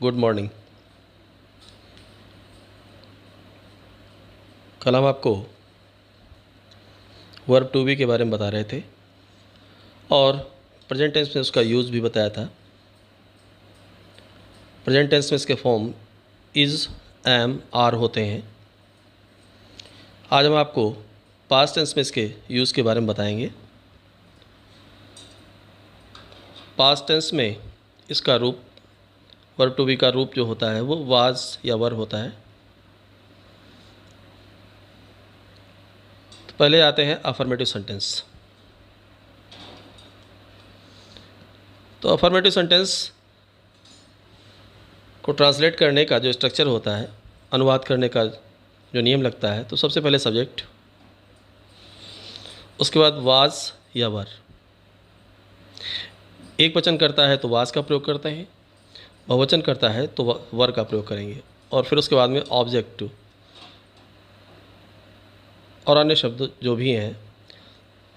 Good morning. कल हम आपको वर्ब टू बी के बारे में बता रहे थे और प्रेजेंट टेंस में उसका यूज़ भी बताया था। प्रेजेंट टेंस में इसके फॉर्म इज़, एम, आर होते हैं। आज हम आपको पास्ट टेंस में इसके यूज़ के बारे में बताएंगे। पास्ट टेंस में इसका रूप, वर्ब टू बी का रूप जो होता है वो वाज या वर होता है। तो पहले आते हैं अफर्मेटिव सेंटेंस। तो अफर्मेटिव सेंटेंस को ट्रांसलेट करने का जो स्ट्रक्चर होता है, अनुवाद करने का जो नियम लगता है, तो सबसे पहले सब्जेक्ट, उसके बाद वाज या वर। एक वचन करता है तो वाज का प्रयोग करते हैं, बहुवचन करता है तो वर का प्रयोग करेंगे, और फिर उसके बाद में ऑब्जेक्ट और अन्य शब्द जो भी हैं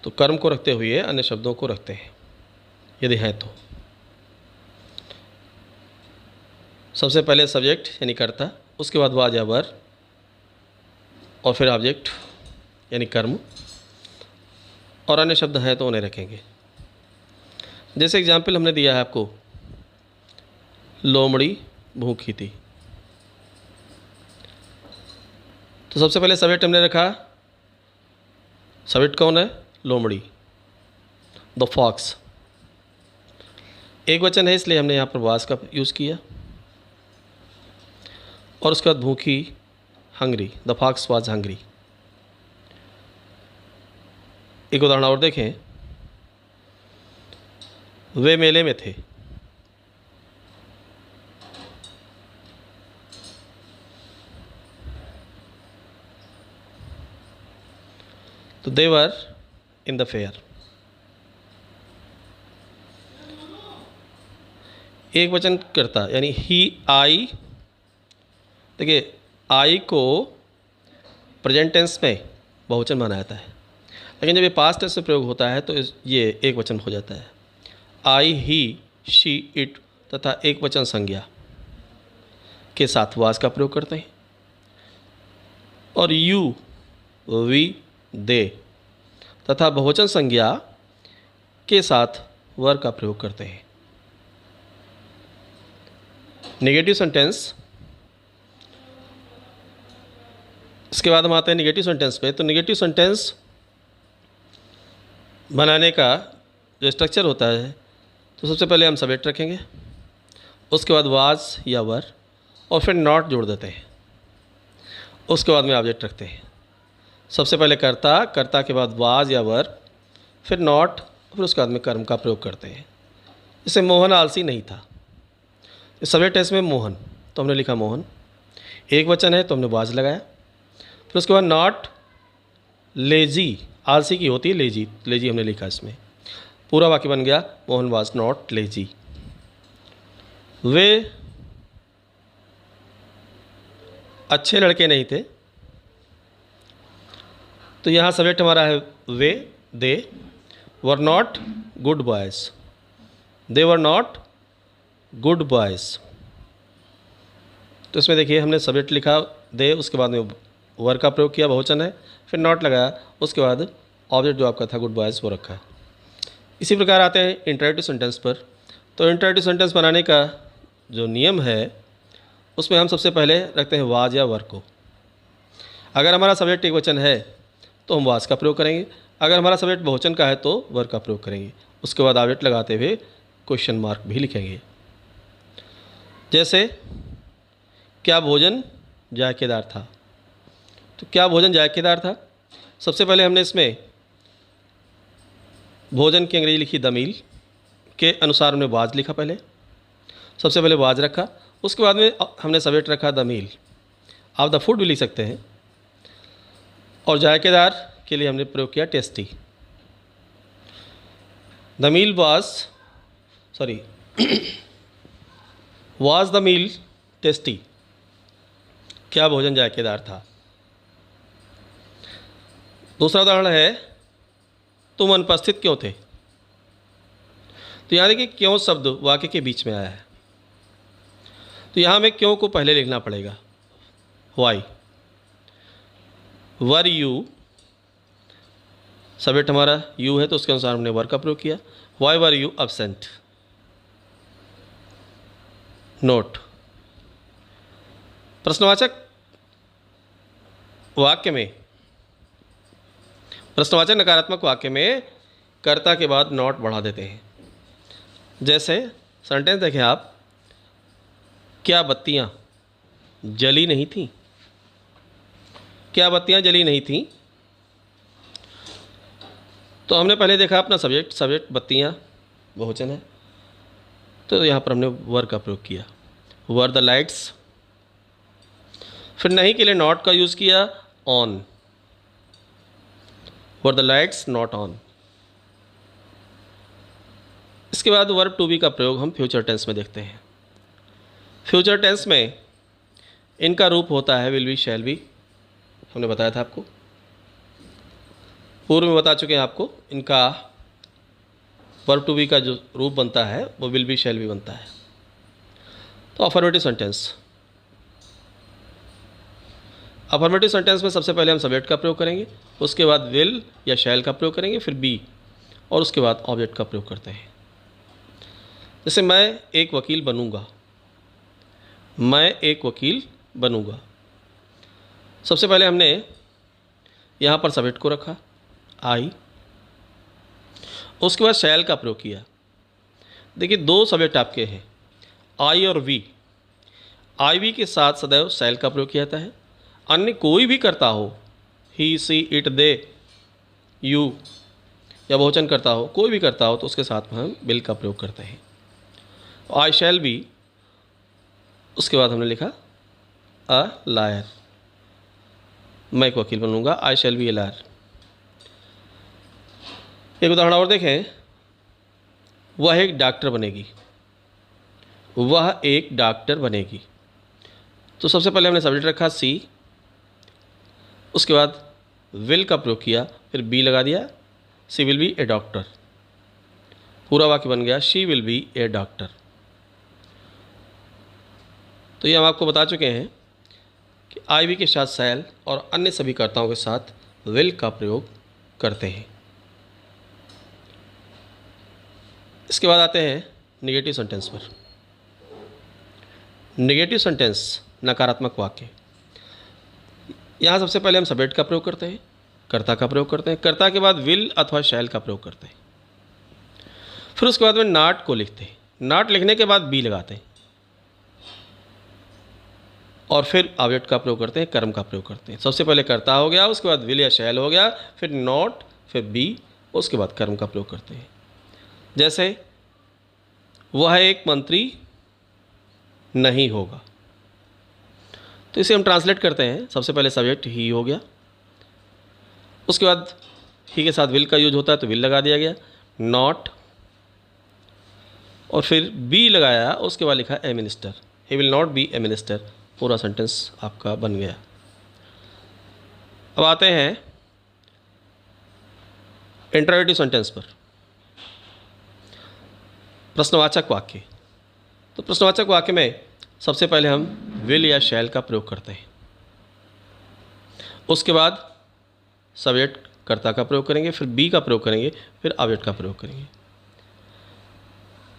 तो कर्म को रखते हुए अन्य शब्दों को रखते हैं यदि हैं तो। सबसे पहले सब्जेक्ट यानी कर्ता, उसके बाद वाज या वर, और फिर ऑब्जेक्ट यानी कर्म, और अन्य शब्द हैं तो उन्हें रखेंगे। जैसे एग्जाम्पल हमने दिया है आपको, लोमड़ी भूखी थी। तो सबसे पहले सब्जेक्ट हमने रखा, सब्जेक्ट कौन है? लोमड़ी, द फॉक्स। एक वचन है इसलिए हमने यहाँ पर वाज का यूज़ किया, और उसके बाद भूखी, hungry, the fox was hungry. एक उदाहरण और देखें, वे मेले में थे। तो दे वर इन द फेयर। एक वचन करता यानी ही, आई। देखिए, आई को प्रेजेंट टेंस में बहुवचन माना जाता है, लेकिन जब ये पास्ट टेंस में प्रयोग होता है तो ये एक वचन हो जाता है। आई, ही, शी, इट तथा एक वचन संज्ञा के साथ वाज का प्रयोग करते हैं, और यू, वी, दे तथा बहुवचन संज्ञा के साथ वर का प्रयोग करते हैं। नेगेटिव सेंटेंस, इसके बाद हम आते हैं नेगेटिव सेंटेंस पे। तो नेगेटिव सेंटेंस बनाने का जो स्ट्रक्चर होता है, तो सबसे पहले हम सब्जेक्ट रखेंगे, उसके बाद वाज या वर, और फिर नॉट जोड़ देते हैं, उसके बाद में ऑब्जेक्ट रखते हैं। सबसे पहले कर्ता, कर्ता के बाद वाज या वर, फिर नॉट, फिर उसके बाद में कर्म का प्रयोग करते हैं। जैसे मोहन आलसी नहीं था। सब्जेक्ट है इसमें मोहन, तो हमने लिखा मोहन। एक वचन है तो हमने वाज लगाया, फिर उसके बाद नॉट लेजी, आलसी की होती है लेजी, लेजी हमने लिखा इसमें। पूरा वाक्य बन गया, मोहन वाज नॉट लेजी। वे अच्छे लड़के नहीं थे। तो यहाँ सब्जेक्ट हमारा है वे, they were not good boys, they were not good boys. तो इसमें देखिए हमने सब्जेक्ट लिखा दे, उसके बाद में वर का प्रयोग किया, बहुवचन है, फिर नॉट लगाया, उसके बाद ऑब्जेक्ट जो आपका था गुड बॉयज़ वो रखा है। इसी प्रकार आते हैं इंटरेटिव सेंटेंस पर। तो इंटरेटिव सेंटेंस बनाने का जो नियम है उसमें हम सबसे पहले रखते हैं वाज या वर को। अगर हमारा सब्जेक्ट एक वचन है तो हम वाज का प्रयोग करेंगे, अगर हमारा सब्जेक्ट बहुवचन का है तो वर का प्रयोग करेंगे, उसके बाद ऑब्जेक्ट लगाते हुए क्वेश्चन मार्क भी लिखेंगे। जैसे क्या भोजन जायकेदार था। तो क्या भोजन जायकेदार था, सबसे पहले हमने इसमें भोजन की अंग्रेजी लिखी द मील, के अनुसार हमने वाज लिखा। पहले सबसे पहले वाज रखा, उसके बाद में हमने सब्जेक्ट रखा द मील। आप द फूड भी लिख सकते हैं, और जायकेदार के लिए हमने प्रयोग किया tasty. The meal was, sorry was the meal tasty, क्या भोजन जायकेदार था। दूसरा उदाहरण है, तुम अनुपस्थित क्यों थे। तो यहाँ देखिए क्यों शब्द वाक्य के बीच में आया है। तो यहाँ हमें क्यों को पहले लिखना पड़ेगा, वाई। वर यू, सब्जेक्ट हमारा यू है तो उसके अनुसार हमने वर का प्रयोग किया। Why were you absent. Note, प्रश्नवाचक वाक्य में, प्रश्नवाचक नकारात्मक वाक्य में कर्ता के बाद नॉट बढ़ा देते हैं। जैसे सेंटेंस देखें आप, क्या बत्तियां जली नहीं थी, क्या बत्तियां जली नहीं थी। तो हमने पहले देखा अपना सब्जेक्ट, सब्जेक्ट बत्तियां बहुवचन है, तो यहाँ पर हमने वर का प्रयोग किया, वर द लाइट्स। फिर नहीं के लिए नॉट का यूज़ किया, on, were the lights not on. इसके बाद वर्ब टू बी का प्रयोग हम फ्यूचर टेंस में देखते हैं। फ्यूचर टेंस में इनका रूप होता है विल बी, शैल बी, हमने बताया था आपको, पूर्व में बता चुके हैं आपको। इनका वर्ब टू बी का जो रूप बनता है वो विल बी, शैल बी बनता है। तो अफर्मेटिव सेंटेंस, अफर्मेटिव सेंटेंस में सबसे पहले हम सब्जेक्ट का प्रयोग करेंगे, उसके बाद विल या शैल का प्रयोग करेंगे, फिर बी, और उसके बाद ऑब्जेक्ट का प्रयोग करते हैं। जैसे मैं एक वकील बनूंगा, मैं एक वकील बनूंगा। सबसे पहले हमने यहाँ पर सब्जेक्ट को रखा, आई, उसके बाद शैल का प्रयोग किया। देखिए दो सब्जेक्ट आपके हैं, आई और वी। आई वी के साथ सदैव शैल का प्रयोग किया जाता है। अन्य कोई भी करता हो, ही, सी, इट, दे, यू, या बहुवचन करता हो, कोई भी करता हो, तो उसके साथ में हम विल का प्रयोग करते हैं। आई शैल बी, उसके बाद हमने लिखा अ लायर, मैं एक वकील बनूंगा, आई शैल बी ए लायर। एक उदाहरण और देखें, वह एक डॉक्टर बनेगी, वह एक डॉक्टर बनेगी। तो सबसे पहले हमने सब्जेक्ट रखा सी, उसके बाद विल का प्रयोग किया, फिर बी लगा दिया, सी विल बी ए डॉक्टर। पूरा वाक्य बन गया, she will be A doctor. तो ये हम आपको बता चुके हैं कि आई वी के साथ शैल और अन्य सभी कर्ताओं के साथ विल का प्रयोग करते हैं। इसके बाद आते हैं नेगेटिव सेंटेंस पर। नेगेटिव सेंटेंस, नकारात्मक वाक्य। यहाँ सबसे पहले हम सब्जेक्ट का प्रयोग करते हैं, कर्ता का प्रयोग करते हैं, कर्ता के बाद विल अथवा शैल का प्रयोग करते हैं। फिर उसके बाद में नॉट को लिखते हैं, नॉट लिखने के बाद बी लगाते हैं, और फिर ऑब्जेक्ट का प्रयोग करते हैं, कर्म का प्रयोग करते हैं। सबसे पहले कर्ता हो गया, उसके बाद विल या शैल हो गया, फिर नॉट, फिर बी, उसके बाद कर्म का प्रयोग करते हैं। जैसे वह एक मंत्री नहीं होगा, तो इसे हम ट्रांसलेट करते हैं। सबसे पहले सब्जेक्ट ही हो गया, उसके बाद ही के साथ विल का यूज होता है तो विल लगा दिया गया, नॉट, और फिर बी लगाया, उसके बाद लिखा a minister, he will not be a minister. पूरा सेंटेंस आपका बन गया। अब आते हैं इंटरोगेटिव सेंटेंस पर, प्रश्नवाचक वाक्य। तो प्रश्नवाचक वाक्य में सबसे पहले हम विल या शैल का प्रयोग करते हैं, उसके बाद सब्जेक्ट कर्ता का प्रयोग करेंगे, फिर बी का प्रयोग करेंगे, फिर ऑब्जेक्ट का प्रयोग करेंगे।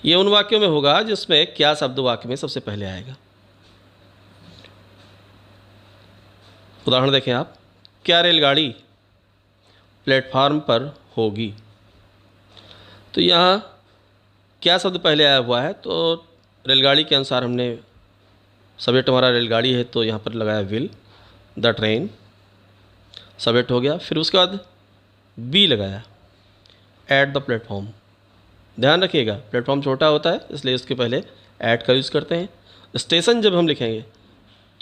ये उन वाक्यों में होगा जिसमें क्या शब्द वाक्य में सबसे पहले आएगा। उदाहरण देखें आप, क्या रेलगाड़ी प्लेटफार्म पर होगी। तो यहाँ क्या शब्द पहले आया हुआ है, तो रेलगाड़ी के अनुसार हमने, सब्जेक्ट हमारा रेलगाड़ी है तो यहाँ पर लगाया विल, द ट्रेन, सब्जेक्ट हो गया। फिर उसके बाद बी लगाया, एट द प्लेटफॉर्म। ध्यान रखिएगा प्लेटफॉर्म छोटा होता है इसलिए इसके पहले एट का यूज़ करते हैं। स्टेशन जब हम लिखेंगे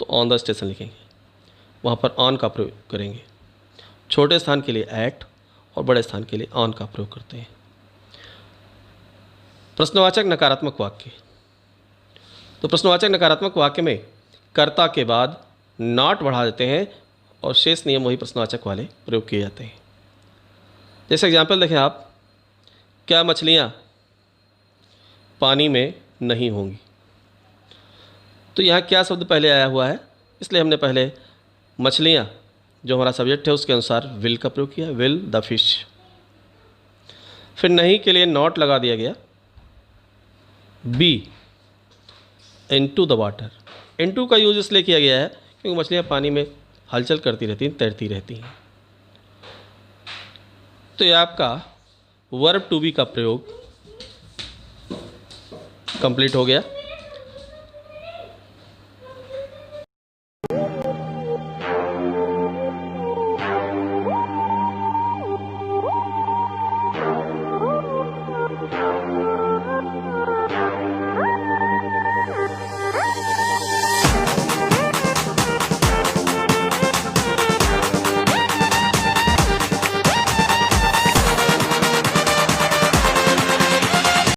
तो ऑन द स्टेशन लिखेंगे, वहाँ पर ऑन का प्रयोग करेंगे। छोटे स्थान के लिए एट और बड़े स्थान के लिए ऑन का प्रयोग करते हैं। प्रश्नवाचक नकारात्मक वाक्य। तो प्रश्नवाचक नकारात्मक वाक्य में कर्ता के बाद नॉट बढ़ा देते हैं और शेष नियम वही प्रश्नवाचक वाले प्रयोग किए जाते हैं। जैसे एग्जाम्पल देखें आप, क्या मछलियाँ पानी में नहीं होंगी। तो यहाँ क्या शब्द पहले आया हुआ है, इसलिए हमने पहले मछलियाँ जो हमारा सब्जेक्ट है उसके अनुसार विल का प्रयोग किया, विल द फिश। फिर नहीं के लिए नॉट लगा दिया गया, be into the water. Into का यूज इसलिए किया गया है क्योंकि मछलियाँ पानी में हलचल करती रहती हैं, तैरती रहती हैं। तो ये आपका वर्ब टू बी का प्रयोग कंप्लीट हो गया।